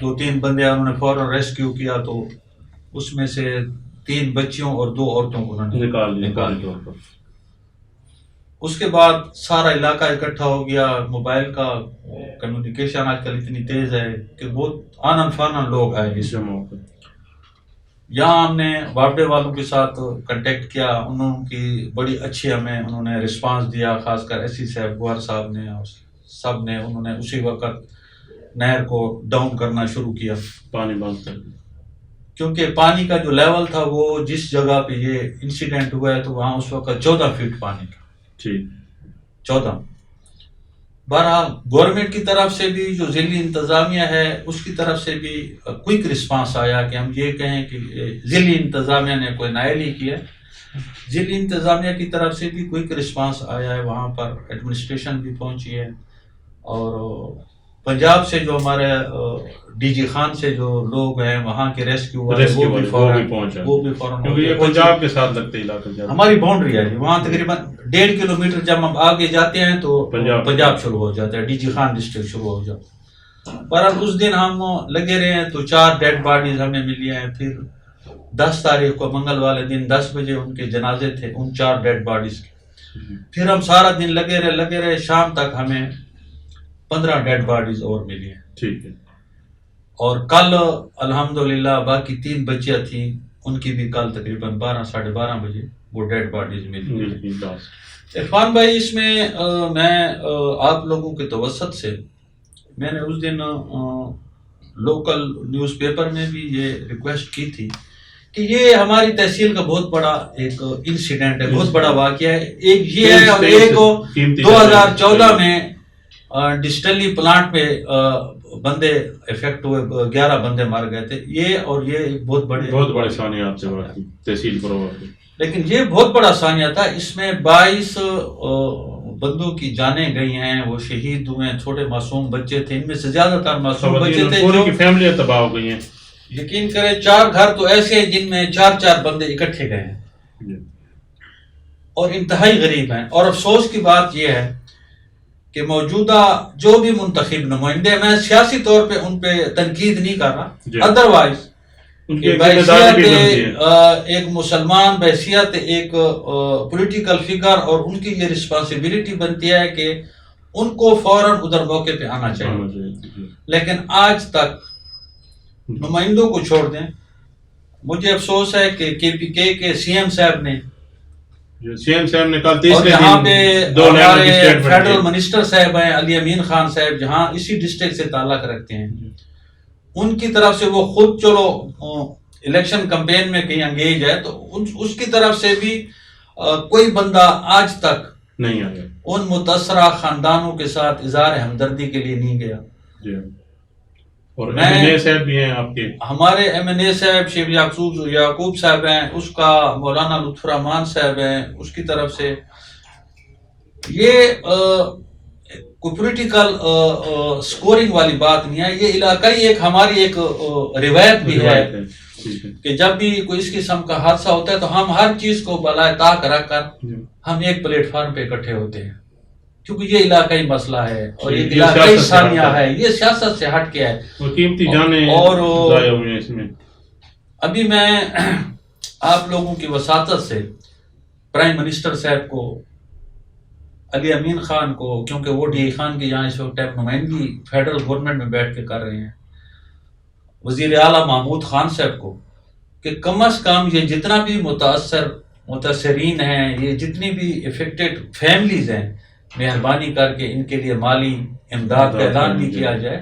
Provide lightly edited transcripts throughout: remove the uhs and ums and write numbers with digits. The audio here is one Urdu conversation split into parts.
2-3 بندے انہوں نے فوراً ریسکیو کیا، تو اس میں سے 3 بچیوں اور 2 عورتوں کو انہوں نے نکال لیا۔ اس کے بعد سارا علاقہ اکٹھا ہو گیا، موبائل کا کمیونیکیشن آج کل اتنی تیز ہے کہ بہت آنن فانن لوگ آئے اس موقع۔ یہاں ہم نے بابڈے والوں کے ساتھ کنٹیکٹ کیا، انہوں کی بڑی اچھی ہمیں انہوں نے رسپانس دیا، خاص کر ایس سی صاحب گوہر صاحب نے اور سب نے، انہوں نے اسی وقت نہر کو ڈاؤن کرنا شروع کیا، پانی بند کر دیا، کیونکہ پانی کا جو لیول تھا وہ جس جگہ پہ یہ انسیڈنٹ ہوا ہے تو وہاں اس وقت 14 فٹ پانی تھا، 14۔ بہرحال گورنمنٹ کی طرف سے بھی جو ضلعی انتظامیہ ہے اس کی طرف سے بھی کوئک رسپانس آیا، کہ ہم یہ کہیں کہ ضلعی انتظامیہ نے کوئی نائل ہی کیا، ضلعی انتظامیہ کی طرف سے بھی کوئک رسپانس آیا ہے، وہاں پر ایڈمنسٹریشن بھی پہنچی ہے، اور پنجاب سے جو ہمارے ڈی جی خان سے جو لوگ ہیں وہاں کے ریسکیو والے وہ بھی فوراً کیونکہ پنجاب کے ساتھ لگتے علاقہ ہماری باؤنڈری ہے، وہاں تقریباً 1.5 کلومیٹر جب ہم آگے جاتے ہیں تو پنجاب شروع ہو جاتا ہے، ڈی جی خان ڈسٹرکٹ شروع ہو جاتا ہے۔ پر اس دن ہم لگے رہے ہیں تو 4 ڈیڈ باڈیز ہمیں ملی ہیں، پھر 10 تاریخ کو منگل والے دن 10 بجے ان کے جنازے تھے ان 4 ڈیڈ باڈیز کے، پھر ہم سارا دن لگے رہے، شام تک ہمیں 15 ڈیڈ باڈیز اور ملی ہیں، ٹھیک ہے۔ اور کل الحمدللہ باقی 3 بچیاں تھیں، ان کی بھی کل تقریباً 12 ساڑھے 12 بجے وہ ڈیڈ باڈیز ملی۔ عرفان بھائی، اس میں میں آپ لوگوں کے توسط سے میں نے اس دن لوکل نیوز پیپر میں بھی یہ ریکویسٹ کی تھی کہ یہ ہماری تحصیل کا بہت بڑا ایک انسیڈنٹ ہے، بہت بڑا واقعہ ہے، ایک یہ ہے، اور ایک 2014 میں ڈسٹلی پلانٹ پہ بندے افیکٹ ہوئے، 11 بندے مر گئے تھے، یہ اور یہ بہت بڑے ثانیات سے بات تحصیل پرووا کی، لیکن یہ بہت بڑا ثانیہ تھا، اس میں 22 بندوں کی جانیں گئی ہیں، وہ شہید ہوئے ہیں، چھوٹے معصوم بچے تھے، ان میں سے زیادہ تر معصوم بچے تھے، پوری کی فیملیاں تباہ ہو گئی ہیں۔ یقین کریں 4 گھر تو ایسے ہیں جن میں 4 بندے اکٹھے گئے ہیں اور انتہائی غریب ہیں۔ اور افسوس کی بات یہ ہے کہ موجودہ جو بھی منتخب نمائندے، میں سیاسی طور پہ ان پہ تنقید نہیں کر رہا، ادروائز ایک مسلمان بحیثیت ایک پولیٹیکل فگر، اور ان کی یہ رسپانسبلٹی بنتی ہے کہ ان کو فوراً ادھر موقع پہ آنا چاہیے، لیکن آج تک نمائندوں کو چھوڑ دیں۔ مجھے افسوس ہے کہ پی کے سی ایم صاحب نے کل اور یہاں پہ ہمارے فیڈرل منسٹر صاحب ہیں علی امین خان صاحب، جہاں اسی ڈسٹرکٹ سے تعلق رکھتے ہیں، ان کی طرف سے وہ خود چلو الیکشن کمپین میں کہیں انگیج ہے، تو اس کی طرف سے بھی کوئی بندہ آج تک نہیں آیا، ان متاثرہ خاندانوں کے ساتھ اظہار ہمدردی کے لیے نہیں گیا۔ اور ایم صاحب بھی ہیں آپ کے، ہمارے ایم این اے صاحب شیخ یعقوب صاحب ہیں، اس کا مولانا لطف الرحمان صاحب ہیں، اس کی طرف سے یہ کوئی پولیٹیکل سکورنگ والی بات نہیں ہے، یہ علاقائی ایک ہماری ایک روایت بھی ہے کہ جب بھی کوئی اس قسم کا حادثہ ہوتا ہے تو ہم ہر چیز کو بالائے طاق رکھ کر ہم ایک پلیٹ فارم پہ اکٹھے ہوتے ہیں، کیونکہ یہ علاقائی مسئلہ ہے اور یہ علاقائی ثانیہ ہے، یہ سیاست سے ہٹ کے ہے۔ اور ابھی میں آپ لوگوں کی وساطت سے پرائم منسٹر صاحب کو، علی امین خان کو، کیونکہ وہ ڈی خان کی یہاں اس وقت نمائندگی فیڈرل گورنمنٹ میں بیٹھ کے کر رہے ہیں، وزیر اعلیٰ محمود خان صاحب کو، کہ کم از کم یہ جتنا بھی متاثرین ہیں، یہ جتنی بھی افیکٹڈ فیملیز ہیں، مہربانی کر کے ان کے لیے مالی امداد کا اعلان بھی کیا جائے۔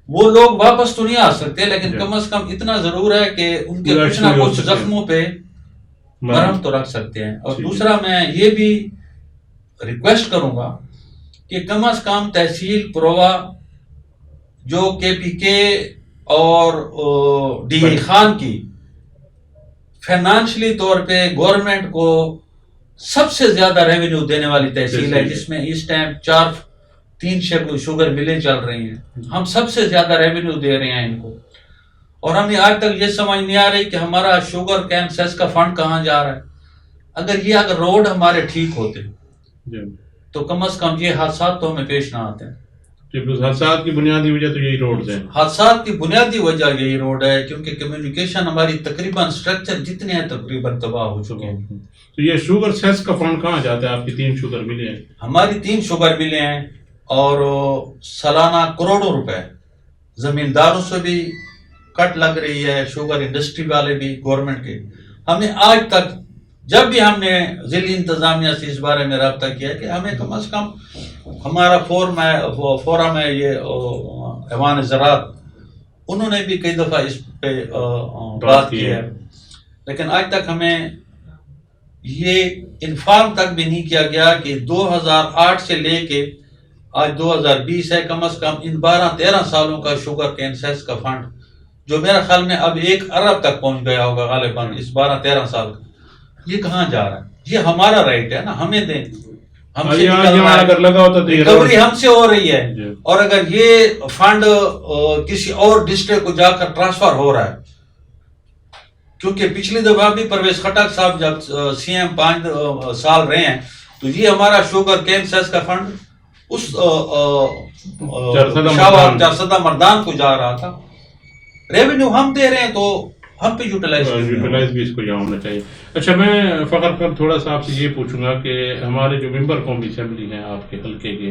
وہ لوگ واپس تو نہیں آ سکتے، لیکن کم از کم اتنا ضرور ہے کہ ان کے کچھ نہ کچھ زخموں پہ مرہم تو رکھ سکتے ہیں۔ اور دوسرا میں یہ بھی ریکویسٹ کروں گا کہ کم از کم تحصیل پرووا جو کے پی کے اور ڈی خان کی فائنانشلی طور پہ گورنمنٹ کو سب سے زیادہ ریونیو دینے والی تحصیل ہے، جس میں اس ٹائم 3 شوگر ملیں چل رہی ہیں، ہم سب سے زیادہ ریونیو دے رہے ہیں ان کو، اور ہمیں آج تک یہ سمجھ نہیں آ رہی کہ ہمارا شوگر کین سیس کا فنڈ کہاں جا رہا ہے۔ اگر روڈ ہمارے ٹھیک ہوتے تو کم از کم یہ حادثات تو ہمیں پیش نہ آتے ہیں۔ حادثات کی بنیادی وجہ تو یہی روڈ ہے. حادثات کی بنیادی وجہ یہی روڈ ہے کیونکہ کمیونیکیشن ہماری تقریباً اسٹرکچر جتنے ہیں تقریباً تباہ ہو چکے ہیں. تو یہ شوگر سیس کا فنڈ کہاں جاتا ہے؟ آپ کی 3 شوگر ملیں ہیں. ہماری 3 شوگر ملیں ہیں اور سالانہ کروڑوں روپے زمینداروں سے بھی کٹ لگ رہی ہے، شوگر انڈسٹری والے بھی، گورنمنٹ کے. ہمیں آج تک جب بھی ہم نے ضلعی انتظامیہ سے اس بارے میں رابطہ کیا کہ ہمیں کم از کم ہمارا فورم ہے یہ ایوان زراعت، انہوں نے بھی کئی دفعہ اس پہ بات کی ہے، لیکن آج تک ہمیں یہ انفارم تک بھی نہیں کیا گیا کہ 2008 سے لے کے آج 2020 ہے، کم از کم ان 12-13 سالوں کا شوگر کین سیس کا فنڈ جو میرا خیال میں اب 1 ارب تک پہنچ گیا ہوگا غالباً اس 12-13 سال کا، یہ کہاں جا رہا ہے؟ یہ ہمارا رائٹ ہے نا، ہمیں دیں. ہم سے ریکوری ہم سے ہو رہی ہے، اور اگر یہ فنڈ کسی اور ڈسٹرکٹ کو جا کر ٹرانسفر ہو رہا ہے، کیونکہ پچھلی دفعہ بھی پرویز خٹک صاحب جب سی ایم 5 سال رہے ہیں تو یہ ہمارا شوگر کین سیس کا فنڈ اس چارسدہ مردان کو جا رہا تھا. ریونیو ہم دے رہے ہیں تو ہم پہ یوٹیلائز بھی اس کو یہاں ہونا چاہیے. اچھا، میں فخر پر تھوڑا سا آپ سے یہ پوچھوں گا کہ ہمارے جو ممبر قومی اسمبلی ہیں آپ کے حلقے کے،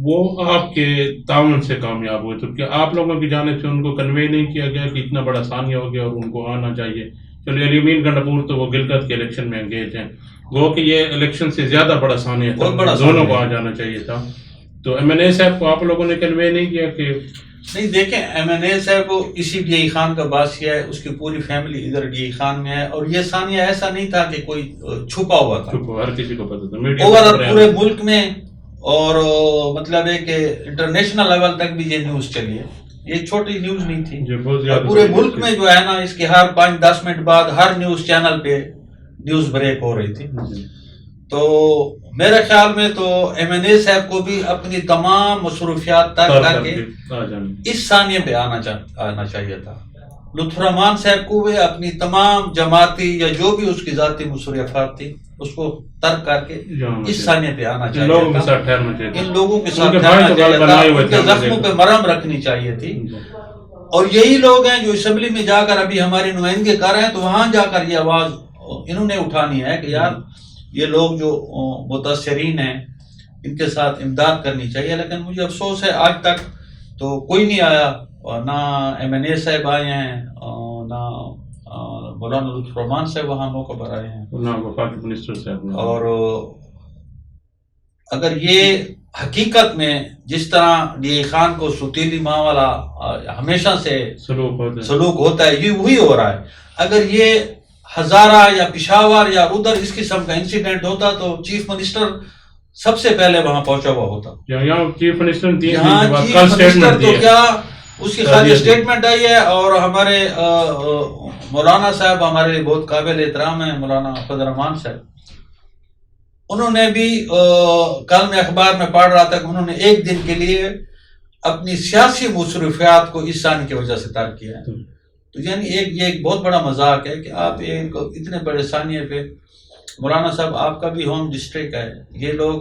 وہ آپ کے تعاون سے کامیاب ہوئے، تو کیا آپ لوگوں کی جانب سے ان کو کنوے نہیں کیا گیا کہ اتنا بڑا ثانیہ ہو گیا اور ان کو آنا چاہیے؟ چلو علی امین گنڈپور تو وہ گلگت کے الیکشن میں انگیج ہیں، گو کہ یہ الیکشن سے زیادہ بڑا ثانیہ تھا، دونوں کو آ جانا چاہیے تھا. تو ایم این اے صاحب کو آپ لوگوں نے کنوے نہیں کیا کہ نہیں؟ دیکھیں، ایم این اے صاحب اسی ڈی ائی خان کا بادشاہ ہے، اس کی پوری فیملی ادھر ڈی ائی خان میں ہے، اور یہ ثانیہ ایسا نہیں تھا کہ کوئی چھپا ہوا تھا، ہر کسی کو پتا تھا اوور پورے ملک میں، اور مطلب ہے کہ انٹرنیشنل لیول تک بھی یہ نیوز چلی ہے. یہ چھوٹی نیوز نہیں تھی، پورے ملک میں جو ہے نا اس کے ہر 5-10 منٹ بعد ہر نیوز چینل پہ نیوز بریک ہو رہی تھی. تو میرے خیال میں تو ایم این اے صاحب کو بھی اپنی تمام مصروفیات ترک کر کے اس ثانیے پہ آنا چاہیے تھا. لطف الرحمان صاحب کو بھی اپنی تمام جماعتی یا جو بھی اس کی ذاتی مصروفیات تھی اس کو ترک کر کے اس ثانیے پہ آنا چاہیے تھا. ان لوگوں کے ساتھ ٹھہرنا چاہیے تھا، ان کے زخموں پہ مرہم رکھنی چاہیے تھی. اور یہی لوگ ہیں جو اسمبلی میں جا کر ابھی ہماری نمائندگی کر رہے ہیں، تو وہاں جا کر یہ آواز انہوں نے اٹھانی ہے کہ یار یہ لوگ جو متاثرین ہیں ان کے ساتھ امداد کرنی چاہیے. لیکن مجھے افسوس ہے آج تک تو کوئی نہیں آیا، نہ ایم این اے صاحب آئے ہیں، نہ مولانا لطف الرحمان صاحب وہاں موقع پر آئے ہیں، نہ وفاقی منسٹر صاحب. اور اگر یہ حقیقت میں جس طرح ڈی ائی خان کو ستیلی ماں والا ہمیشہ سے سلوک ہوتا ہے، یہ وہی ہو رہا ہے. اگر یہ ہزارہ یا پشاور یا ادھر اس قسم کا انسیڈنٹ ہوتا تو چیف منسٹر سب سے پہلے وہاں پہنچا ہوا ہوتا. چیف منسٹر تو کیا اس کی خالی اسٹیٹمنٹ آئی ہے. اور ہمارے مولانا صاحب ہمارے لیے بہت قابل احترام ہیں، مولانا فضل الرحمان صاحب، انہوں نے بھی کل میں اخبار میں پڑھ رہا تھا کہ انہوں نے ایک دن کے لیے اپنی سیاسی مصروفیات کو اس ثانیے کی وجہ سے ترک کیا ہے. تو یعنی یہ ایک بہت بڑا مذاق ہے کہ آپ ایک اتنے بڑے ثانیے پہ، مولانا صاحب آپ کا بھی ہوم ڈسٹرکٹ ہے، یہ لوگ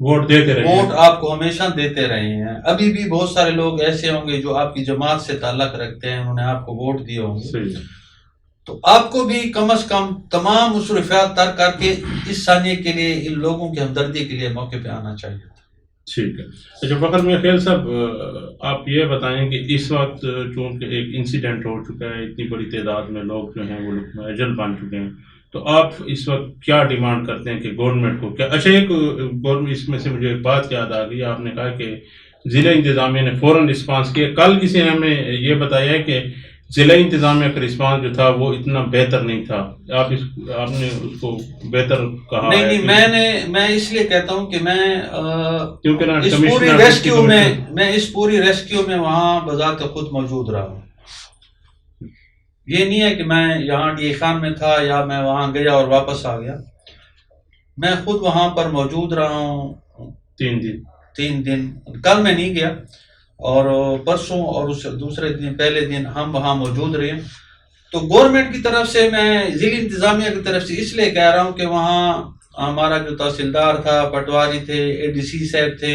ووٹ دیتے رہے، ووٹ آپ کو ہمیشہ دیتے رہے ہیں. ابھی بھی بہت سارے لوگ ایسے ہوں گے جو آپ کی جماعت سے تعلق رکھتے ہیں، انہوں نے آپ کو ووٹ دیے ہوں گے. تو آپ کو بھی کم از کم تمام مصروفیات ترک کر کے اس ثانیے کے لیے ان لوگوں کی ہمدردی کے لیے موقع پہ آنا چاہیے. ٹھیک ہے. اچھا فخر میاں خیل صاحب، آپ یہ بتائیں کہ اس وقت چونکہ ایک انسیڈنٹ ہو چکا ہے، اتنی بڑی تعداد میں لوگ جو ہیں وہ لوگ میں اجل بن چکے ہیں، تو آپ اس وقت کیا ڈیمانڈ کرتے ہیں کہ گورنمنٹ کو کیا؟ اچھا، ایک اس میں سے مجھے ایک بات یاد آ گئی، آپ نے کہا کہ ضلع انتظامیہ نے فوراً رسپانس کیا. کل کسی نے ہمیں یہ بتایا ہے کہ ضلع انتظامیہ کا رسپانس جو تھا وہ اتنا بہتر نہیں تھا. آپ نے اس کو بہتر کہا؟ نہیں، میں اس لیے کہتا ہوں کہ میں اس پوری ریسکیو میں وہاں بذات خود موجود رہا ہوں. یہ نہیں ہے کہ میں یہاں ڈی ائی خان میں تھا یا میں وہاں گیا اور واپس آ گیا. میں خود وہاں پر موجود رہا ہوں 3 دن. کل میں نہیں گیا، اور پرسوں اور اس دوسرے دن پہلے دن ہم وہاں موجود رہے. تو گورنمنٹ کی طرف سے میں ضلع انتظامیہ کی طرف سے اس لیے کہہ رہا ہوں کہ وہاں ہمارا جو تحصیلدار تھا، پٹواری تھے، اے ڈی سی صاحب تھے،